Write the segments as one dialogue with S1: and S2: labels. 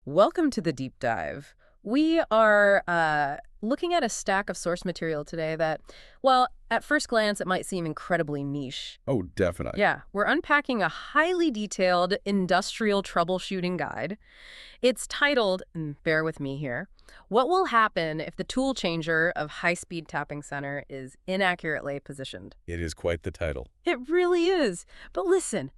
S1: Welcome to the deep dive. We are looking at a stack of source material today that, well, at first glance, it might seem incredibly niche.
S2: Oh, definitely.
S1: Yeah, we're unpacking a highly detailed industrial troubleshooting guide. It's titled, and bear with me here, What Will Happen If the Tool Changer of High-Speed Tapping Center is Inaccurately Positioned?
S2: It is quite the title.
S1: It really is. But listen,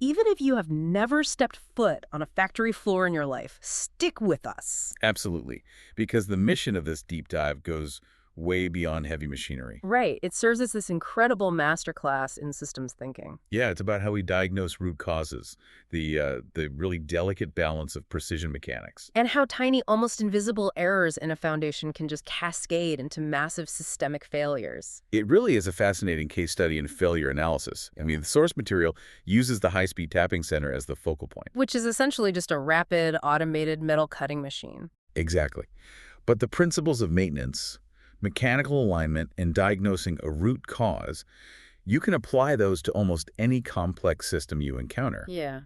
S1: even if you have never stepped foot on a factory floor in your life, stick with us.
S2: Absolutely. Because the mission of this deep dive goes way beyond heavy machinery.
S1: Right. It serves as this incredible masterclass in systems thinking.
S2: Yeah, it's about how we diagnose root causes, the really delicate balance of precision mechanics.
S1: And how tiny, almost invisible errors in a foundation can just cascade into massive systemic failures.
S2: It really is a fascinating case study in failure analysis. I mean, the source material uses the high-speed tapping center as the focal point.
S1: Which is essentially just a rapid, automated metal cutting machine.
S2: Exactly. But the principles of maintenance, mechanical alignment, and diagnosing a root cause, you can apply those to almost any complex system you encounter.
S1: Yeah.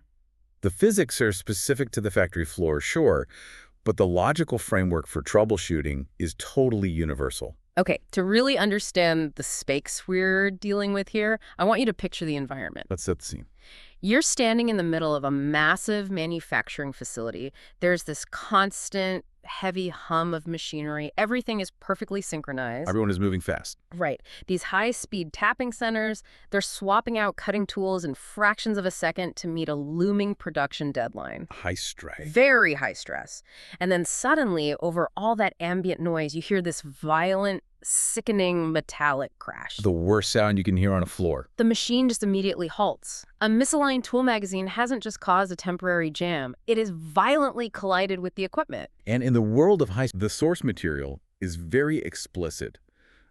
S2: The physics are specific to the factory floor, sure, but the logical framework for troubleshooting is totally universal.
S1: Okay, to really understand the stakes we're dealing with here, I want you to picture the environment.
S2: Let's set the scene.
S1: You're standing in the middle of a massive manufacturing facility. There's this constant, heavy hum of machinery. Everything is perfectly synchronized.
S2: Everyone is moving fast.
S1: Right. These high-speed tapping centers, they're swapping out cutting tools in fractions of a second to meet a looming production deadline.
S2: High stress.
S1: Very high stress. And then suddenly, over all that ambient noise, you hear this violent, sickening metallic crash.
S2: The worst sound you can hear on a floor.
S1: The machine just immediately halts. A misaligned tool magazine hasn't just caused a temporary jam. It has violently collided with the equipment.
S2: And in the world of the source material is very explicit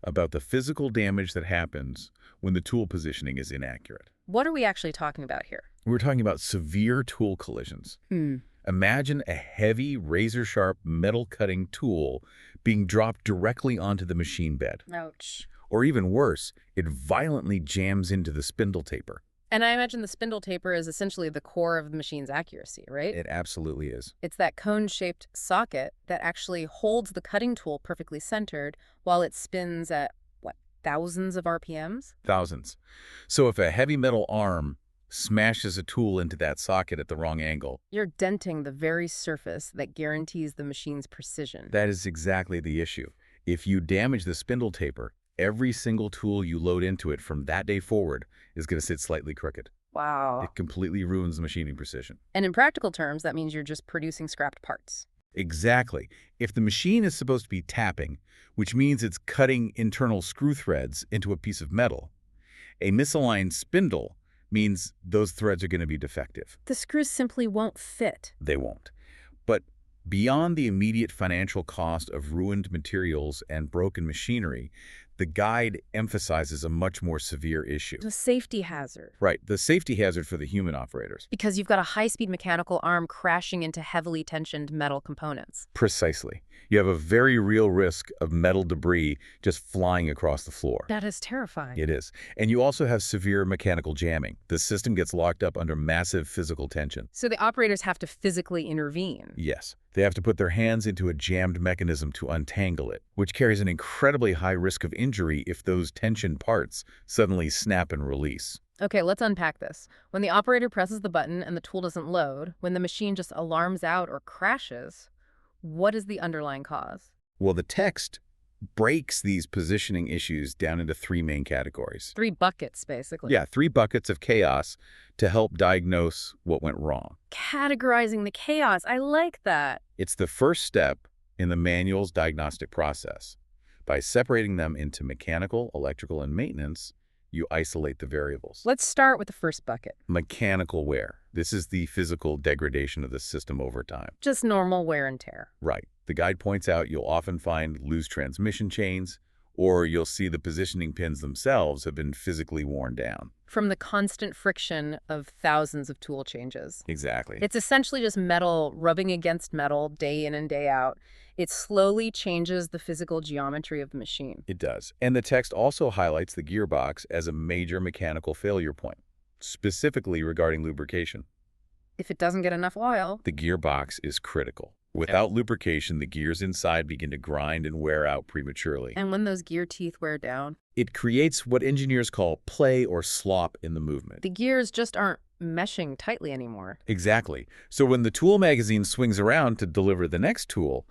S2: about the physical damage that happens when the tool positioning is inaccurate.
S1: What are we actually talking about here?
S2: We're talking about severe tool collisions.
S1: Hmm.
S2: Imagine a heavy, razor-sharp metal-cutting tool being dropped directly onto the machine bed.
S1: Ouch.
S2: Or even worse, it violently jams into the spindle taper.
S1: And I imagine the spindle taper is essentially the core of the machine's accuracy, right?
S2: It absolutely is.
S1: It's that cone-shaped socket that actually holds the cutting tool perfectly centered while it spins at, what, thousands of RPMs?
S2: Thousands. So if a heavy metal arm smashes a tool into that socket at the wrong angle,
S1: You're denting the very surface that guarantees the machine's precision.
S2: that is exactly the issue. If you damage the spindle taper, every single tool you load into it from that day forward is going to sit slightly crooked.
S1: Wow.
S2: It completely ruins the machining precision.
S1: And in practical terms, that means you're just producing scrapped parts.
S2: Exactly. If the machine is supposed to be tapping, which means it's cutting internal screw threads into a piece of metal, a misaligned spindle means those threads are going to be defective.
S1: The screws simply won't fit.
S2: They won't. But beyond the immediate financial cost of ruined materials and broken machinery, the guide emphasizes a much more severe issue.
S1: It's a safety hazard.
S2: Right, the safety hazard for the human operators.
S1: Because you've got a high-speed mechanical arm crashing into heavily tensioned metal components.
S2: Precisely. You have a very real risk of metal debris just flying across the floor.
S1: That is terrifying.
S2: It is. And you also have severe mechanical jamming. The system gets locked up under massive physical tension.
S1: So the operators have to physically intervene.
S2: Yes. They have to put their hands into a jammed mechanism to untangle it, which carries an incredibly high risk of injury if those tension parts suddenly snap and release.
S1: Okay, let's unpack this. When the operator presses the button and the tool doesn't load, when the machine just alarms out or crashes, what is the underlying cause?
S2: Well, the text breaks these positioning issues down into three main categories.
S1: 3 buckets, basically.
S2: Yeah, 3 buckets of chaos to help diagnose what went wrong.
S1: Categorizing the chaos. I like that.
S2: It's the first step in the manual's diagnostic process. By separating them into mechanical, electrical, and maintenance, you isolate the variables.
S1: Let's start with the first bucket.
S2: Mechanical wear. This is the physical degradation of the system over time.
S1: Just normal wear and tear.
S2: Right. The guide points out you'll often find loose transmission chains, or you'll see the positioning pins themselves have been physically worn down.
S1: From the constant friction of thousands of tool changes.
S2: Exactly.
S1: It's essentially just metal rubbing against metal day in and day out. It slowly changes the physical geometry of the machine.
S2: It does. And the text also highlights the gearbox as a major mechanical failure point, specifically regarding lubrication.
S1: if it doesn't get enough oil.
S2: The gearbox is critical. Without lubrication, the gears inside begin to grind and wear out prematurely.
S1: And when those gear teeth wear down,
S2: It creates what engineers call play or slop in the movement.
S1: the gears just aren't meshing tightly anymore.
S2: Exactly. So when the tool magazine swings around to deliver the next tool,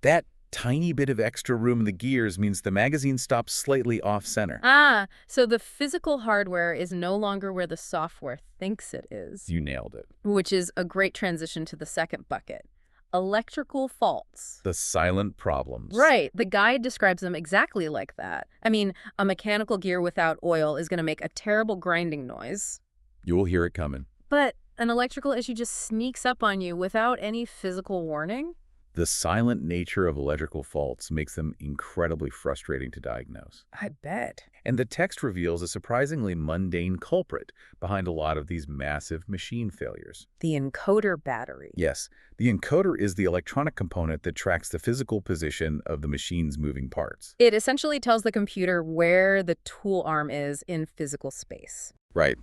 S2: that tiny bit of extra room in the gears means the magazine stops slightly off-center.
S1: Ah, so the physical hardware is no longer where the software thinks it is,
S2: You nailed it.
S1: which is a great transition to the second bucket. Electrical faults.
S2: The silent problems.
S1: Right. The guide describes them exactly like that. I mean, a mechanical gear without oil is going to make a terrible grinding noise.
S2: You will hear it coming.
S1: But an electrical issue just sneaks up on you without any physical warning?
S2: The silent nature of electrical faults makes them incredibly frustrating to diagnose.
S1: I bet.
S2: And the text reveals a surprisingly mundane culprit behind a lot of these massive machine failures.
S1: The encoder battery.
S2: Yes, the encoder is the electronic component that tracks the physical position of the machine's moving parts.
S1: It essentially tells the computer where the tool arm is in physical space.
S2: Right.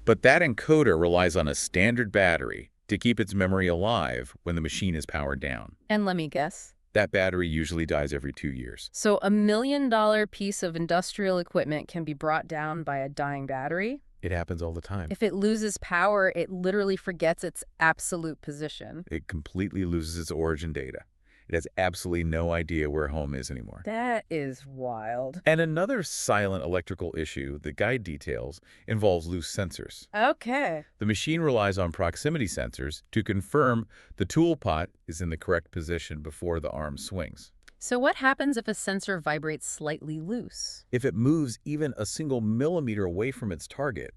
S2: But that encoder relies on a standard battery to keep its memory alive when the machine is powered down.
S1: And let me guess.
S2: That battery usually dies every 2 years.
S1: So $1 million piece of industrial equipment can be brought down by a dying battery?
S2: It happens all the time.
S1: If it loses power, it literally forgets its absolute position.
S2: It completely loses its origin data. It has absolutely no idea where home is anymore.
S1: That is wild.
S2: And another silent electrical issue the guide details involves loose sensors.
S1: Okay.
S2: The machine relies on proximity sensors to confirm the tool pot is in the correct position before the arm swings.
S1: So what happens if a sensor vibrates slightly loose?
S2: If it moves even a single millimeter away from its target,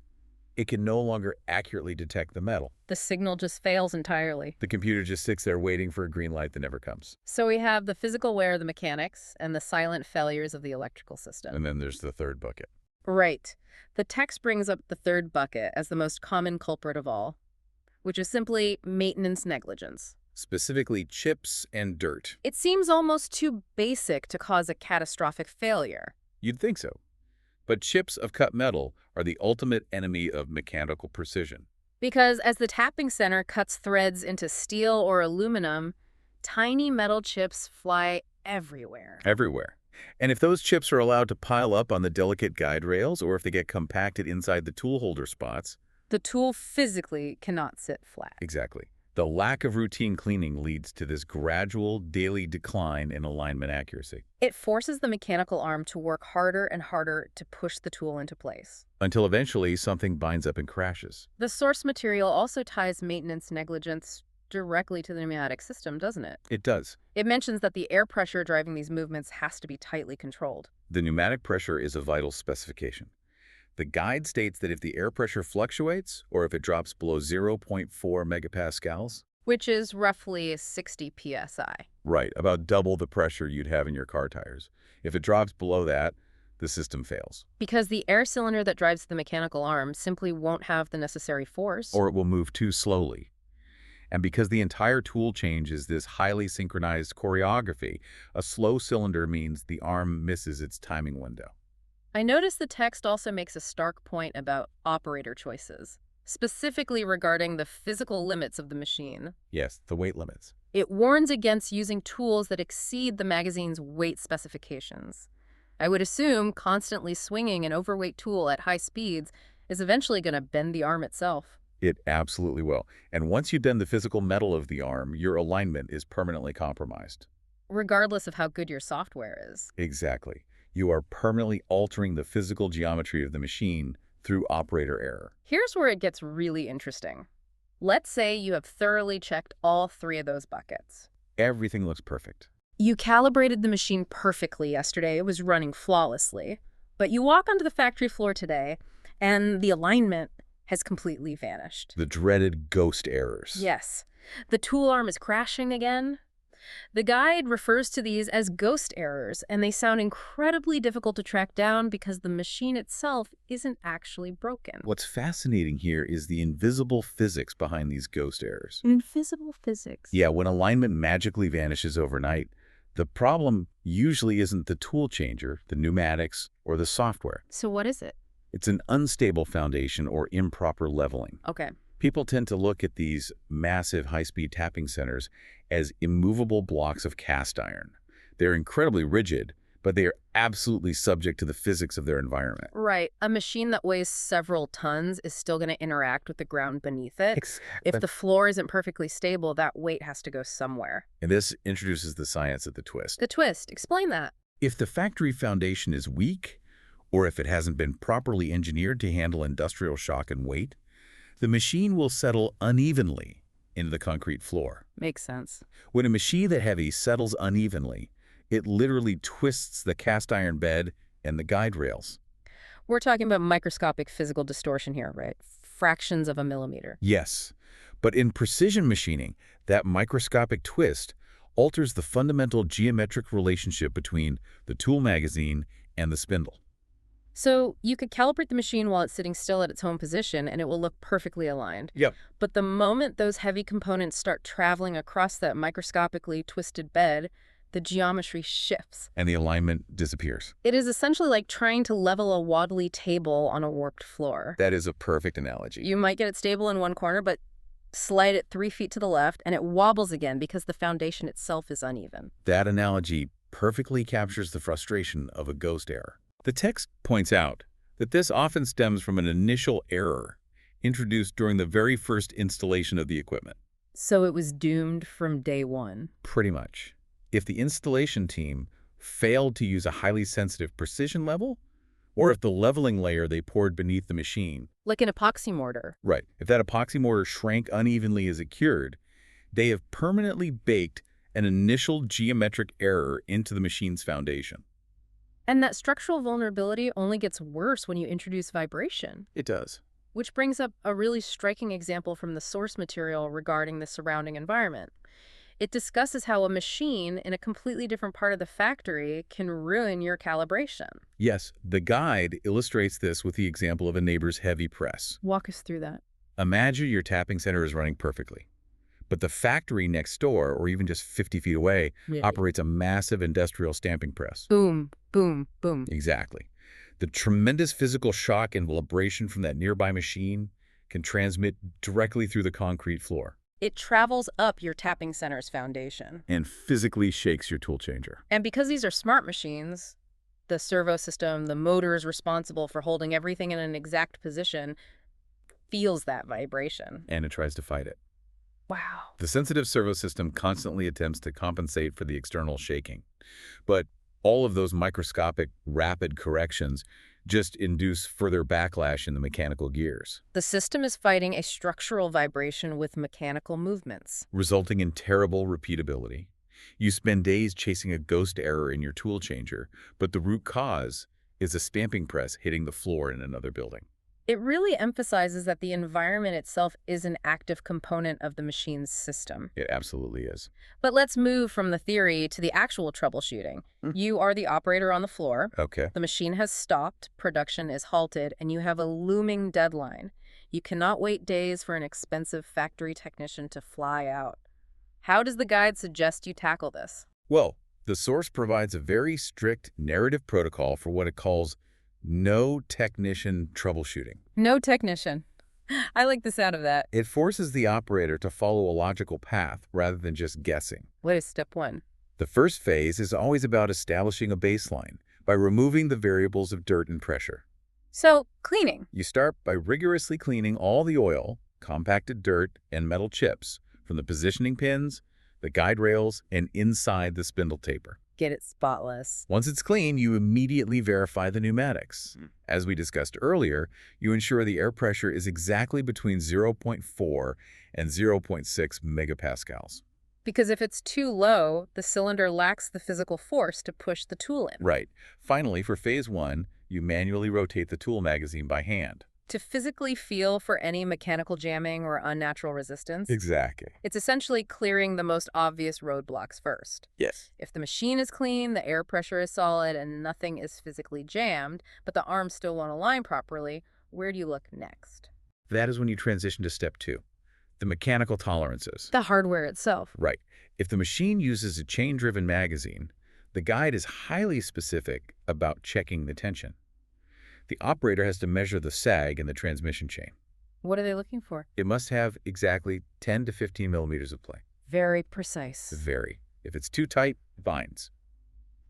S2: it can no longer accurately detect the metal.
S1: The signal just fails entirely.
S2: The computer just sits there waiting for a green light that never comes.
S1: So we have the physical wear of the mechanics and the silent failures of the electrical system.
S2: And then there's the third bucket.
S1: Right. The text brings up the third bucket as the most common culprit of all, which is simply maintenance negligence.
S2: Specifically chips and dirt.
S1: It seems almost too basic to cause a catastrophic failure.
S2: You'd think so. But chips of cut metal are the ultimate enemy of mechanical precision.
S1: Because as the tapping center cuts threads into steel or aluminum, tiny metal chips fly everywhere.
S2: Everywhere. And if those chips are allowed to pile up on the delicate guide rails, or if they get compacted inside the tool holder spots.
S1: The tool physically cannot sit flat.
S2: Exactly. The lack of routine cleaning leads to this gradual daily decline in alignment accuracy.
S1: It forces the mechanical arm to work harder and harder to push the tool into place.
S2: Until eventually something binds up and crashes.
S1: The source material also ties maintenance negligence directly to the pneumatic system, doesn't it?
S2: It does.
S1: It mentions that the air pressure driving these movements has to be tightly controlled.
S2: The pneumatic pressure is a vital specification. The guide states that if the air pressure fluctuates, or if it drops below 0.4 megapascals,
S1: Which is roughly 60 psi.
S2: right, about double the pressure you'd have in your car tires. If it drops below that, the system fails.
S1: Because the air cylinder that drives the mechanical arm simply won't have the necessary force.
S2: Or it will move too slowly. And because the entire tool change is this highly synchronized choreography, a slow cylinder means the arm misses its timing window.
S1: I noticed the text also makes a stark point about operator choices, specifically regarding the physical limits of the machine.
S2: Yes, the weight limits.
S1: It warns against using tools that exceed the magazine's weight specifications. I would assume constantly swinging an overweight tool at high speeds is eventually going to bend the arm itself.
S2: It absolutely will. And once you bend the physical metal of the arm, your alignment is permanently compromised.
S1: Regardless of how good your software is.
S2: Exactly. You are permanently altering the physical geometry of the machine through operator error.
S1: Here's where it gets really interesting. Let's say you have thoroughly checked all three of those buckets.
S2: Everything looks perfect.
S1: You calibrated the machine perfectly yesterday. It was running flawlessly. But you walk onto the factory floor today, and the alignment has completely vanished.
S2: The dreaded ghost errors.
S1: Yes. The tool arm is crashing again. The guide refers to these as ghost errors, and they sound incredibly difficult to track down because the machine itself isn't actually broken.
S2: What's fascinating here is the invisible physics behind these ghost errors.
S1: Invisible physics.
S2: Yeah, when alignment magically vanishes overnight, the problem usually isn't the tool changer, the pneumatics, or the software.
S1: So what is it?
S2: It's an unstable foundation or improper leveling.
S1: Okay.
S2: People tend to look at these massive high-speed tapping centers as immovable blocks of cast iron. They're incredibly rigid, but they are absolutely subject to the physics of their environment.
S1: Right. A machine that weighs several tons is still going to interact with the ground beneath it. If
S2: Exactly.
S1: the floor isn't perfectly stable, that weight has to go somewhere.
S2: And this introduces the science of the twist.
S1: The twist. Explain that.
S2: If the factory foundation is weak, or if it hasn't been properly engineered to handle industrial shock and weight, the machine will settle unevenly into the concrete floor.
S1: Makes sense.
S2: When a machine that heavy settles unevenly, it literally twists the cast iron bed and the guide rails.
S1: We're talking about microscopic physical distortion here, right? Fractions of a millimeter.
S2: Yes, but in precision machining, that microscopic twist alters the fundamental geometric relationship between the tool magazine and the spindle.
S1: So you could calibrate the machine while it's sitting still at its home position, and it will look perfectly aligned.
S2: Yep.
S1: But the moment those heavy components start traveling across that microscopically twisted bed, the geometry shifts.
S2: And the alignment disappears.
S1: It is essentially like trying to level a wobbly table on a warped floor.
S2: That is a perfect analogy.
S1: You might get it stable in one corner, but slide it 3 feet to the left, and it wobbles again because the foundation itself is uneven.
S2: That analogy perfectly captures the frustration of a ghost error. The text points out that this often stems from an initial error introduced during the very first installation of the equipment.
S1: So it was doomed from day one.
S2: Pretty much. If the installation team failed to use a highly sensitive precision level, or if the leveling layer they poured beneath the machine,
S1: Like an epoxy mortar.
S2: right, if that epoxy mortar shrank unevenly as it cured, they have permanently baked an initial geometric error into the machine's foundation.
S1: And that structural vulnerability only gets worse when you introduce vibration.
S2: It does.
S1: Which brings up a really striking example from the source material regarding the surrounding environment. It discusses how a machine in a completely different part of the factory can ruin your calibration.
S2: Yes, the guide illustrates this with the example of a neighbor's heavy press.
S1: Walk us through that.
S2: Imagine your tapping center is running perfectly, but the factory next door, or even just 50 feet away, operates a massive industrial stamping press.
S1: Boom, boom, boom.
S2: Exactly. The tremendous physical shock and vibration from that nearby machine can transmit directly through the concrete floor
S1: It travels up your tapping center's foundation.
S2: and physically shakes your tool changer.
S1: And because these are smart machines, the servo system, the motor is responsible for holding everything in an exact position, feels that vibration.
S2: And it tries to fight it.
S1: Wow.
S2: The sensitive servo system constantly attempts to compensate for the external shaking. But all of those microscopic, rapid corrections just induce further backlash in the mechanical gears,
S1: The system is fighting a structural vibration with mechanical movements.
S2: resulting in terrible repeatability. You spend days chasing a ghost error in your tool changer, but the root cause is a stamping press hitting the floor in another building.
S1: It really emphasizes that the environment itself is an active component of the machine's system.
S2: It absolutely is.
S1: But let's move from the theory to the actual troubleshooting. You are the operator on the floor.
S2: Okay.
S1: The machine has stopped, production is halted, and you have a looming deadline. You cannot wait days for an expensive factory technician to fly out. How does the guide suggest you tackle this?
S2: Well, the source provides a very strict narrative protocol for what it calls no technician troubleshooting.
S1: No technician. I like the sound of that.
S2: It forces the operator to follow a logical path rather than just guessing.
S1: What is step one?
S2: The first phase is always about establishing a baseline by removing the variables of dirt and pressure.
S1: So, cleaning.
S2: You start by rigorously cleaning all the oil, compacted dirt, and metal chips from the positioning pins, the guide rails, and inside the spindle taper.
S1: Get it spotless.
S2: Once it's clean, you immediately verify the pneumatics. As we discussed earlier, you ensure the air pressure is exactly between 0.4 and 0.6 megapascals.
S1: Because if it's too low, the cylinder lacks the physical force to push the tool in.
S2: Right. Finally, for phase 1, you manually rotate the tool magazine by hand.
S1: To physically feel for any mechanical jamming or unnatural resistance.
S2: Exactly.
S1: It's essentially clearing the most obvious roadblocks first.
S2: Yes.
S1: If the machine is clean, the air pressure is solid, and nothing is physically jammed, but the arms still won't align properly, where do you look next?
S2: That is when you transition to step 2, the mechanical tolerances.
S1: The hardware itself.
S2: Right. If the machine uses a chain-driven magazine, the guide is highly specific about checking the tension. The operator has to measure the sag in the transmission chain.
S1: What are they looking for?
S2: It must have exactly 10 to 15 millimeters of play.
S1: Very precise.
S2: Very. If it's too tight, it binds.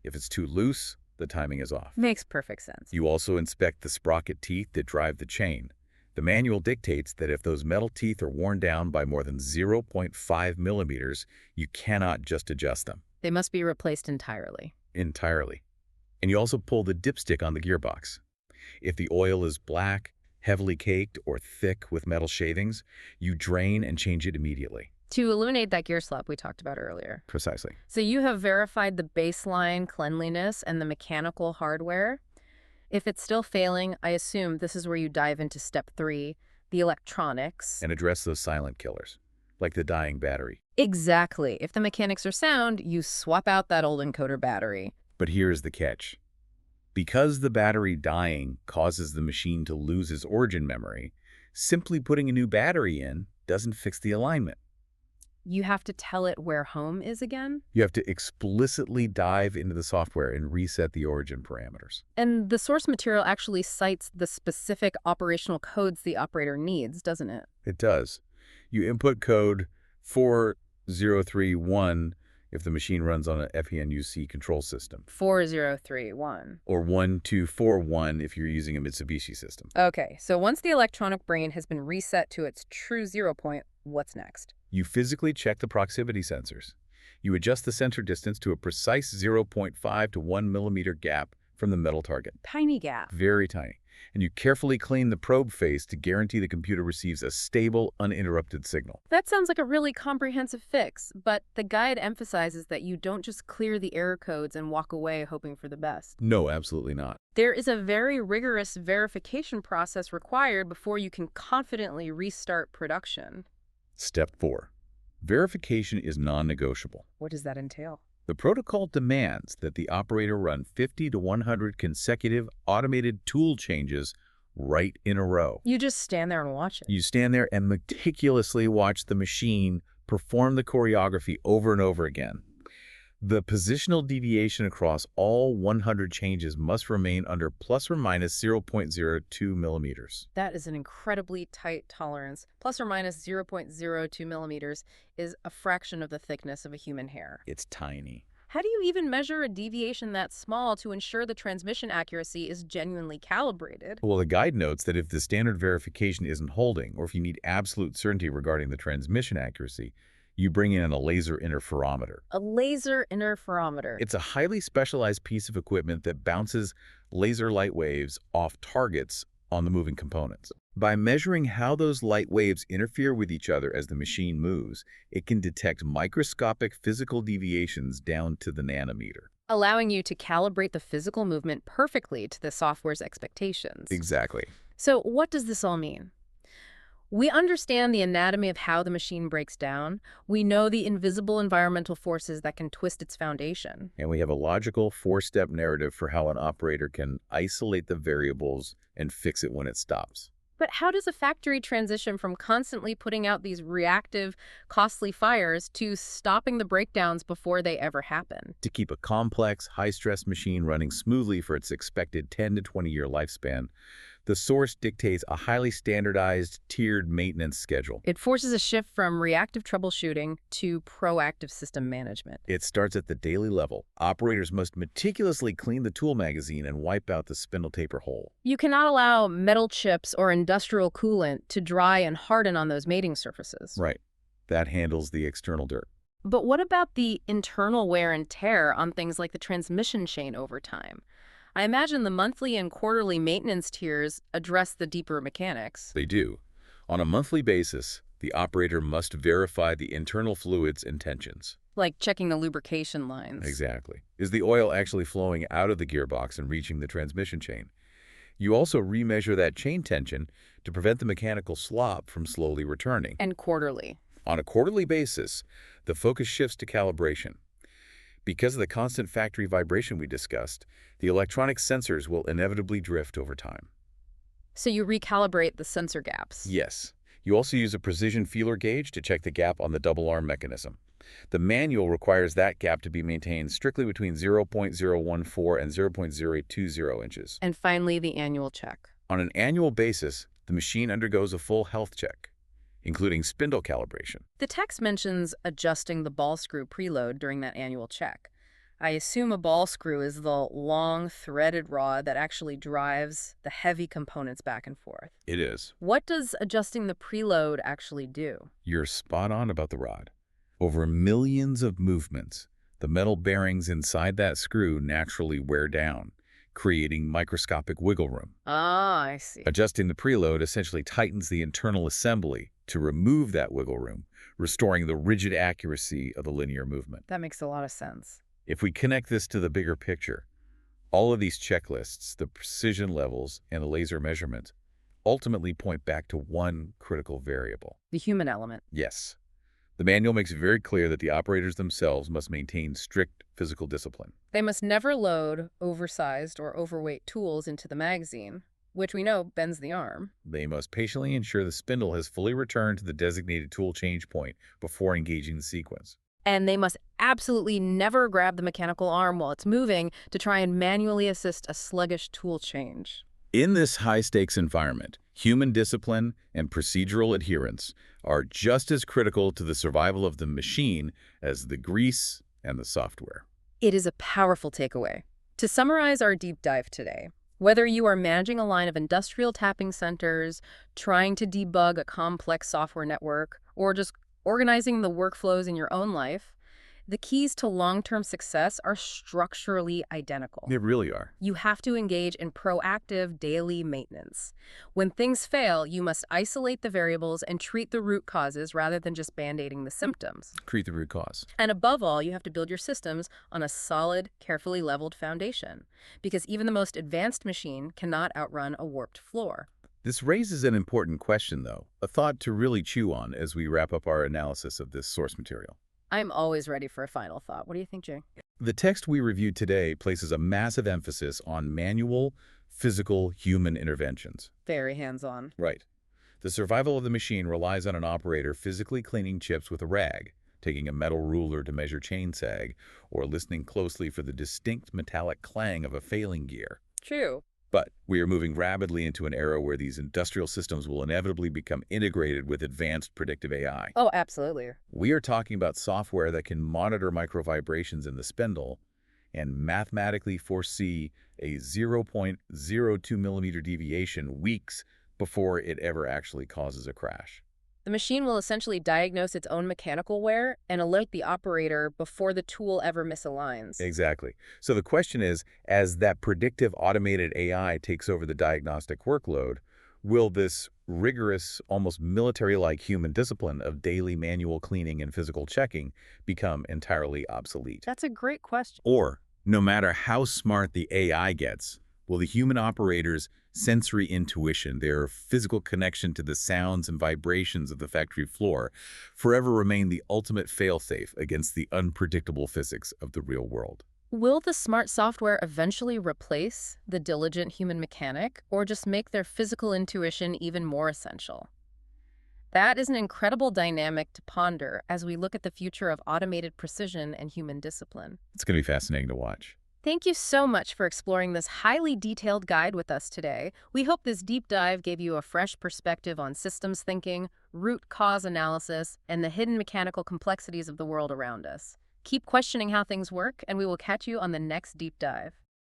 S2: If it's too loose, the timing is off.
S1: Makes perfect sense.
S2: You also inspect the sprocket teeth that drive the chain. The manual dictates that if those metal teeth are worn down by more than 0.5 millimeters, you cannot just adjust them.
S1: They must be replaced entirely.
S2: Entirely. And you also pull the dipstick on the gearbox. If the oil is black, heavily caked, or thick with metal shavings, you drain and change it immediately.
S1: To eliminate that gear slop we talked about earlier.
S2: Precisely.
S1: So you have verified the baseline cleanliness and the mechanical hardware. If it's still failing, I assume this is where you dive into step 3, the electronics.
S2: And address those silent killers, like the dying battery.
S1: Exactly. If the mechanics are sound, you swap out that old encoder battery.
S2: But here's the catch. Because the battery dying causes the machine to lose its origin memory, simply putting a new battery in doesn't fix the alignment.
S1: You have to tell it where home is again?
S2: You have to explicitly dive into the software and reset the origin parameters.
S1: And the source material actually cites the specific operational codes the operator needs, doesn't it?
S2: It does. You input code 4031 if the machine runs on an FENUC control system.
S1: 4031.
S2: Or 1241 if you're using a Mitsubishi system.
S1: Okay, so once the electronic brain has been reset to its true 0 point, what's next?
S2: You physically check the proximity sensors. You adjust the sensor distance to a precise 0.5 to 1 millimeter gap from the metal target.
S1: Tiny gap.
S2: Very tiny. And you carefully clean the probe face to guarantee the computer receives a stable, uninterrupted signal.
S1: That sounds like a really comprehensive fix, but the guide emphasizes that you don't just clear the error codes and walk away hoping for the best.
S2: No, absolutely not.
S1: There is a very rigorous verification process required before you can confidently restart production.
S2: Step 4. Verification is non-negotiable.
S1: What does that entail?
S2: The protocol demands that the operator run 50 to 100 consecutive automated tool changes right in a row.
S1: You just stand there and watch it.
S2: You stand there and meticulously watch the machine perform the choreography over and over again. The positional deviation across all 100 changes must remain under plus or minus 0.02 millimeters.
S1: That is an incredibly tight tolerance. Plus or minus 0.02 millimeters is a fraction of the thickness of a human hair.
S2: It's tiny.
S1: How do you even measure a deviation that small to ensure the transmission accuracy is genuinely calibrated?
S2: Well, the guide notes that if the standard verification isn't holding, or if you need absolute certainty regarding the transmission accuracy, you bring in a laser interferometer.
S1: A laser interferometer.
S2: It's a highly specialized piece of equipment that bounces laser light waves off targets on the moving components. By measuring how those light waves interfere with each other as the machine moves, it can detect microscopic physical deviations down to the nanometer.
S1: Allowing you to calibrate the physical movement perfectly to the software's expectations.
S2: Exactly.
S1: So what does this all mean? We understand the anatomy of how the machine breaks down. We know the invisible environmental forces that can twist its foundation.
S2: And we have a logical four-step narrative for how an operator can isolate the variables and fix it when it stops.
S1: But how does a factory transition from constantly putting out these reactive, costly fires to stopping the breakdowns before they ever happen?
S2: To keep a complex, high-stress machine running smoothly for its expected 10 to 20-year lifespan, the source dictates a highly standardized, tiered maintenance schedule.
S1: It forces a shift from reactive troubleshooting to proactive system management.
S2: It starts at the daily level. Operators must meticulously clean the tool magazine and wipe out the spindle taper hole.
S1: You cannot allow metal chips or industrial coolant to dry and harden on those mating surfaces.
S2: Right. That handles the external dirt.
S1: But what about the internal wear and tear on things like the transmission chain over time? I imagine the monthly and quarterly maintenance tiers address the deeper mechanics.
S2: They do. On a monthly basis, the operator must verify the internal fluids and tensions.
S1: Like checking the lubrication lines.
S2: Exactly. Is the oil actually flowing out of the gearbox and reaching the transmission chain? You also remeasure that chain tension to prevent the mechanical slop from slowly returning.
S1: And quarterly.
S2: On a quarterly basis, the focus shifts to calibration. Because of the constant factory vibration we discussed, the electronic sensors will inevitably drift over time.
S1: So you recalibrate the sensor gaps.
S2: Yes. You also use a precision feeler gauge to check the gap on the double arm mechanism. The manual requires that gap to be maintained strictly between 0.014 and 0.020 inches.
S1: And finally, the annual check.
S2: On an annual basis, the machine undergoes a full health check, including spindle calibration.
S1: The text mentions adjusting the ball screw preload during that annual check. I assume a ball screw is the long, threaded rod that actually drives the heavy components back and forth.
S2: It is.
S1: What does adjusting the preload actually do?
S2: You're spot on about the rod. Over millions of movements, the metal bearings inside that screw naturally wear down, creating microscopic wiggle room.
S1: Ah, I see.
S2: Adjusting the preload essentially tightens the internal assembly to remove that wiggle room, restoring the rigid accuracy of the linear movement.
S1: That makes a lot of sense.
S2: If we connect this to the bigger picture, all of these checklists, the precision levels, and the laser measurements, ultimately point back to one critical variable.
S1: The human element.
S2: Yes. The manual makes it very clear that the operators themselves must maintain strict physical discipline.
S1: They must never load oversized or overweight tools into the magazine, which we know bends the arm.
S2: They must patiently ensure the spindle has fully returned to the designated tool change point before engaging the sequence.
S1: And they must absolutely never grab the mechanical arm while it's moving to try and manually assist a sluggish tool change.
S2: In this high-stakes environment, human discipline and procedural adherence are just as critical to the survival of the machine as the grease and the software.
S1: It is a powerful takeaway. To summarize our deep dive today, whether you are managing a line of industrial tapping centers, trying to debug a complex software network, or just organizing the workflows in your own life, the keys to long-term success are structurally identical.
S2: They really are.
S1: You have to engage in proactive daily maintenance. When things fail, you must isolate the variables and treat the root causes rather than just band-aiding the symptoms.
S2: Treat the root cause.
S1: And above all, you have to build your systems on a solid, carefully leveled foundation, because even the most advanced machine cannot outrun a warped floor.
S2: This raises an important question, though, a thought to really chew on as we wrap up our analysis of this source material.
S1: I'm always ready for a final thought. What do you think, Jay?
S2: The text we reviewed today places a massive emphasis on manual, physical, human interventions.
S1: Very hands-on.
S2: Right. The survival of the machine relies on an operator physically cleaning chips with a rag, taking a metal ruler to measure chain sag, or listening closely for the distinct metallic clang of a failing gear.
S1: True.
S2: But we are moving rapidly into an era where these industrial systems will inevitably become integrated with advanced predictive AI.
S1: Oh, absolutely.
S2: We are talking about software that can monitor microvibrations in the spindle and mathematically foresee a 0.02 millimeter deviation weeks before it ever actually causes a crash.
S1: The machine will essentially diagnose its own mechanical wear and alert the operator before the tool ever misaligns.
S2: Exactly. So the question is, as that predictive automated AI takes over the diagnostic workload, will this rigorous, almost military-like human discipline of daily manual cleaning and physical checking become entirely obsolete?
S1: That's a great question.
S2: Or, no matter how smart the AI gets, will the human operator's sensory intuition, their physical connection to the sounds and vibrations of the factory floor, forever remain the ultimate fail-safe against the unpredictable physics of the real world?
S1: Will the smart software eventually replace the diligent human mechanic, or just make their physical intuition even more essential? That is an incredible dynamic to ponder as we look at the future of automated precision and human discipline.
S2: It's going to be fascinating to watch.
S1: Thank you so much for exploring this highly detailed guide with us today. We hope this deep dive gave you a fresh perspective on systems thinking, root cause analysis, and the hidden mechanical complexities of the world around us. Keep questioning how things work, and we will catch you on the next deep dive.